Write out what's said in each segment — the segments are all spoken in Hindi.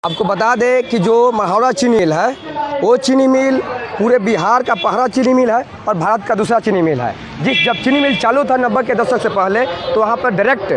आपको बता दें कि जो मढ़ौरा चीनी मिल है वो चीनी मिल पूरे बिहार का पहला चीनी मिल है और भारत का दूसरा चीनी मिल है। जब चीनी मिल चालू था 90 के दशक से पहले तो वहाँ पर डायरेक्ट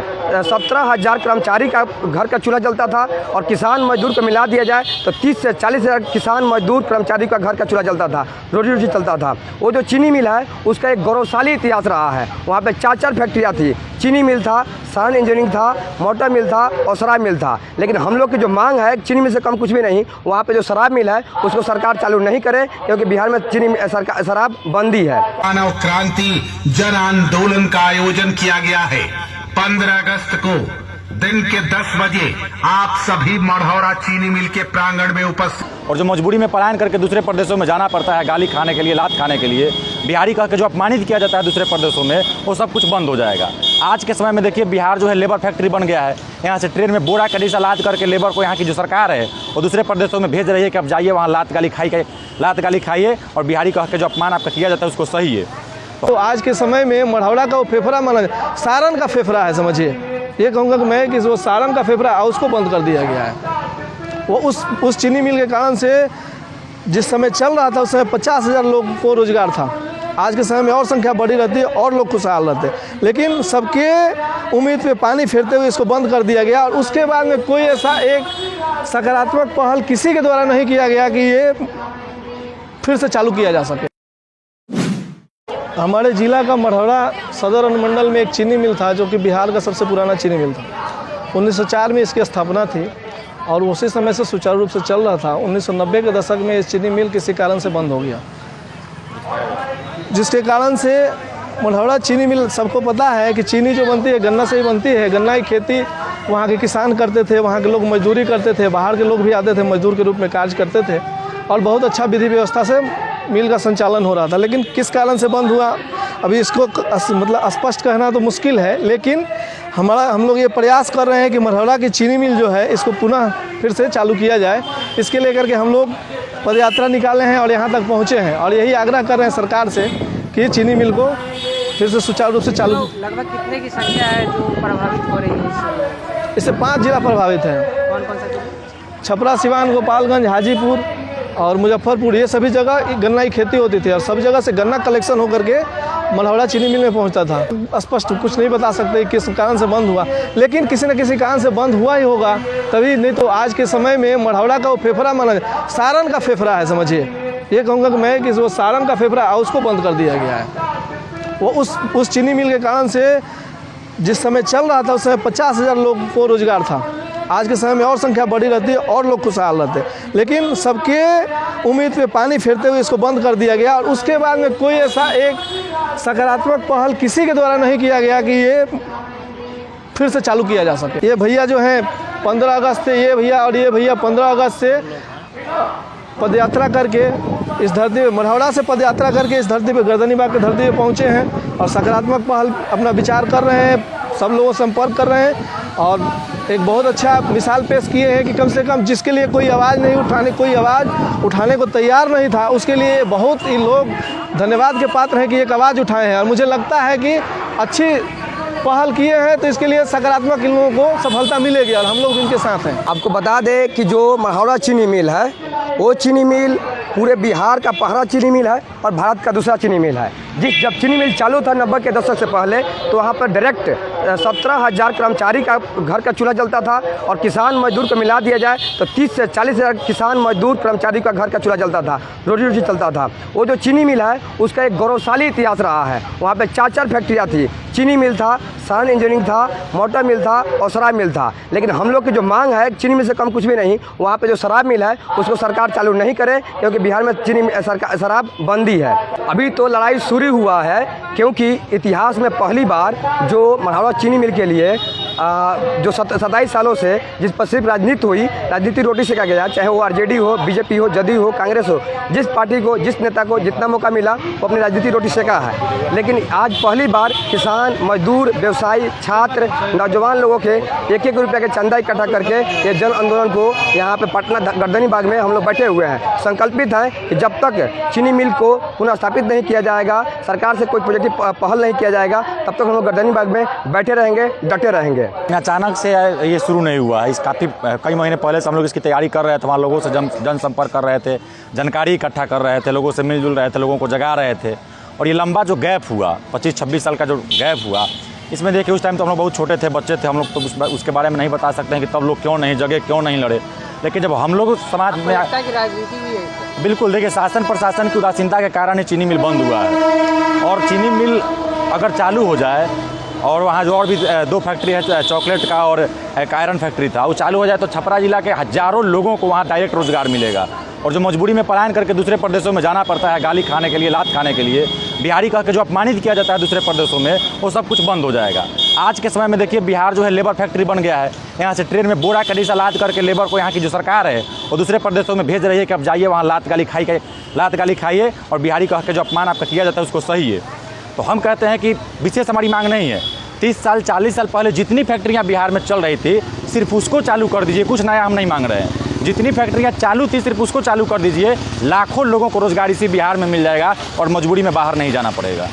17,000 कर्मचारी का घर का चूल्हा जलता था और किसान मजदूर को मिला दिया जाए तो 30 से 40,000 किसान मजदूर कर्मचारी का घर का चूल्हा जलता था, रोजी रोटी चलता था। वो जो चीनी मिल है उसका एक गौरवशाली इतिहास रहा है। वहाँ पर 4 फैक्ट्रियाँ थी, चीनी मिल था, साउंड इंजीनियरिंग था, मोटर मिल था और शराब मिल था। लेकिन हम लोग की जो मांग है चीनी मिल से कम कुछ भी नहीं, वहाँ पे जो शराब मिल है उसको सरकार चालू नहीं करे क्योंकि बिहार में शराब बंदी है। मानव क्रांति जन आंदोलन का आयोजन किया गया है। 15 अगस्त को दिन के 10 बजे आप सभी मढ़ौरा चीनी मिल के प्रांगण में उपस्थित। और जो मजबूरी में पलायन करके दूसरे प्रदेशों में जाना पड़ता है गाली खाने के लिए, लात खाने के लिए, बिहारी कह के जो अपमानित किया जाता है दूसरे प्रदेशों में, वो सब कुछ बंद हो जाएगा। आज के समय में देखिए बिहार जो है लेबर फैक्ट्री बन गया है। यहाँ से ट्रेन में बोरा कड़ी सा लाद करके लेबर को यहाँ की जो सरकार है वो दूसरे प्रदेशों में भेज रही है कि अब जाइए वहाँ लात गाली खाइए और बिहारी कह के जो अपमान आपका किया जाता है उसको सही है। तो आज के समय में मढ़ौरा का वो फेफड़ा माना, सारण का फेफड़ा है, समझिए। ये कहूँगा कि मैं कि वो सारण का फेफड़ा है उसको बंद कर दिया गया है। वो उस चीनी मिल के कारण से जिस समय चल रहा था उस समय 50,000 लोग को रोजगार था। आज के समय में और संख्या बढ़ी रहती है और लोग खुशहाल रहते, लेकिन सबके उम्मीद पे पानी फेरते हुए इसको बंद कर दिया गया। और उसके बाद में कोई ऐसा एक सकारात्मक पहल किसी के द्वारा नहीं किया गया कि ये फिर से चालू किया जा सके। हमारे ज़िला का मढ़ौरा सदर अनुमंडल में एक चीनी मिल था जो कि बिहार का सबसे पुराना चीनी मिल था। 1904 में इसकी स्थापना थी और उसी समय से सुचारू रूप से चल रहा था। 1990 के दशक में इस चीनी मिल किसी कारण से बंद हो गया, जिसके कारण से मढ़ौरा चीनी मिल, सबको पता है कि चीनी जो बनती है गन्ना से ही बनती है। गन्ना की खेती वहाँ के किसान करते थे, वहाँ के लोग मजदूरी करते थे, बाहर के लोग भी आते थे मजदूर के रूप में कार्य करते थे और बहुत अच्छा विधि व्यवस्था से मिल का संचालन हो रहा था। लेकिन किस कारण से बंद हुआ अभी इसको मतलब स्पष्ट कहना तो मुश्किल है, लेकिन हम लोग ये प्रयास कर रहे हैं कि मढ़ौरा की चीनी मिल जो है इसको पुनः फिर से चालू किया जाए। इसके लेकर के हम लोग पदयात्रा निकाले हैं और यहाँ तक पहुँचे हैं और यही आग्रह कर रहे हैं सरकार से कि चीनी मिल को फिर से सुचारू रूप से चालू। लगभग कितने की संख्या है जो प्रभावित हो रही है? इससे 5 जिला प्रभावित हैं। कौन कौन सा? छपरा, सिवान, गोपालगंज, हाजीपुर और मुजफ्फरपुर। ये सभी जगह गन्ना की खेती होती थी और सब जगह से गन्ना कलेक्शन होकर के मढ़ौरा चीनी मिल में पहुंचता था। स्पष्ट कुछ नहीं बता सकते किस कारण से बंद हुआ, लेकिन किसी न किसी कारण से बंद हुआ ही होगा तभी। नहीं तो आज के समय में मढ़ौरा का वो फेफड़ा माना, सारण का फेफड़ा है, समझिए। ये कहूँगा कि मैं कि वो सारण का फेफड़ा है उसको बंद कर दिया गया है। वो उस चीनी मिल के कारण से जिस समय चल रहा था उस समय 50,000 लोग को रोजगार था। आज के समय में और संख्या बढ़ी रहती है और लोग खुशहाल रहते, लेकिन सबके उम्मीद पे पानी फेरते हुए इसको बंद कर दिया गया। और उसके बाद में कोई ऐसा एक सकारात्मक पहल किसी के द्वारा नहीं किया गया कि ये फिर से चालू किया जा सके। ये भैया जो हैं 15 अगस्त से, ये भैया और ये भैया 15 अगस्त से पदयात्रा करके इस धरती पे, मढ़ौरा से पदयात्रा करके इस धरती पे, गर्दनी बाग की धरती पे पहुँचे हैं और सकारात्मक पहल अपना विचार कर रहे हैं, सब लोगों से संपर्क कर रहे हैं और एक बहुत अच्छा मिसाल पेश किए हैं कि कम से कम जिसके लिए कोई आवाज़ उठाने को तैयार नहीं था, उसके लिए बहुत ही लोग धन्यवाद के पात्र हैं कि एक आवाज़ उठाए हैं। और मुझे लगता है कि अच्छी पहल किए हैं तो इसके लिए सकारात्मक इन लोगों को सफलता मिलेगी और हम लोग इनके साथ हैं। आपको बता दें कि जो मढ़ौरा चीनी मिल है वो चीनी मिल पूरे बिहार का पहला चीनी मिल है और भारत का दूसरा चीनी मिल है। जब चीनी मिल चालू था 90 के दशक से पहले तो वहाँ पर डायरेक्ट 17,000 कर्मचारी का घर का चूल्हा जलता था और किसान मजदूर को मिला दिया जाए तो 30 से 40,000 किसान मजदूर कर्मचारी का घर का चूल्हा जलता था, रोजी रोटी चलता था। वो जो चीनी मिल है उसका एक गौरवशाली इतिहास रहा है। वहाँ पर 4 फैक्ट्रियाँ थी, चीनी मिल था, साउंड इंजीनियरिंग था, मोटर मिल था और शराब मिल था। लेकिन हम लोग की जो मांग है चीनी मिल से कम कुछ भी नहीं, वहाँ पे जो शराब मिल है उसको सरकार चालू नहीं करे क्योंकि बिहार में शराब बंदी है। अभी तो लड़ाई शुरू हुआ है क्योंकि इतिहास में पहली बार जो मढ़ौरा चीनी मिल के लिए जो 27 सालों से जिस पर सिर्फ राजनीति रोटी सेका गया, चाहे वो आरजेडी हो, बीजेपी हो, जदयू हो, कांग्रेस हो, जिस पार्टी को, जिस नेता को जितना मौका मिला वो अपनी राजनीति रोटी सेका है। लेकिन आज पहली बार किसान, मजदूर, व्यवसायी, छात्र, नौजवान लोगों के 1-1 रुपये के चंदा इकट्ठा करके ये जन आंदोलन को यहाँ पे पटना गर्दनी बाग में हम लोग बैठे हुए हैं। संकल्पित हैं कि जब तक चीनी मिल को पुनः स्थापित नहीं किया जाएगा, सरकार से कोई पॉजिटिव पहल नहीं किया जाएगा तब तक हम लोग गर्दनीबाग में बैठे रहेंगे, डटे रहेंगे। अचानक से ये शुरू नहीं हुआ है, इस काफ़ी कई महीने पहले से हम लोग इसकी तैयारी कर रहे थे, वहाँ लोगों से जनसंपर्क कर रहे थे, जानकारी इकट्ठा कर रहे थे, लोगों से मिलजुल रहे थे, लोगों को जगा रहे थे। और ये लंबा जो गैप हुआ 25-26 साल का जो गैप हुआ, इसमें देखिए उस टाइम तो हम लोग बहुत छोटे थे, बच्चे थे, हम लोग तो उसके बारे में नहीं बता सकते हैं कि तब लोग क्यों नहीं जगे, क्यों नहीं लड़े। लेकिन जब हम लोग समाज में की राजनीति भी है। बिल्कुल देखिए, शासन प्रशासन की उदासीनता के कारण ही चीनी मिल बंद हुआ है। और चीनी मिल अगर चालू हो जाए और वहाँ जो और भी 2 फैक्ट्री है, चॉकलेट का और एक आयरन फैक्ट्री था, वो चालू हो जाए तो छपरा जिला के हज़ारों लोगों को वहाँ डायरेक्ट रोजगार मिलेगा। और जो मजबूरी में पलायन करके दूसरे प्रदेशों में जाना पड़ता है गाली खाने के लिए, लात खाने के लिए, बिहारी कह के जो अपमानित किया जाता है दूसरे प्रदेशों में, वो सब कुछ बंद हो जाएगा। आज के समय में देखिए बिहार जो है लेबर फैक्ट्री बन गया है। यहाँ से ट्रेन में बोरा कड़ीसा लाद करके लेबर को यहाँ की जो सरकार है वो दूसरे प्रदेशों में भेज रही है कि अब जाइए वहाँ लात गाली खाइए और बिहारी कह के जो अपमान आपका किया जाता है उसको सही है। तो हम कहते हैं कि विशेष हमारी मांग नहीं है। 30 साल 40 साल पहले जितनी फैक्ट्रियाँ बिहार में चल रही थी सिर्फ उसको चालू कर दीजिए, कुछ नया हम नहीं मांग रहे हैं। जितनी फैक्ट्रियाँ चालू थी सिर्फ उसको चालू कर दीजिए, लाखों लोगों को रोजगार इसी बिहार में मिल जाएगा और मजबूरी में बाहर नहीं जाना पड़ेगा।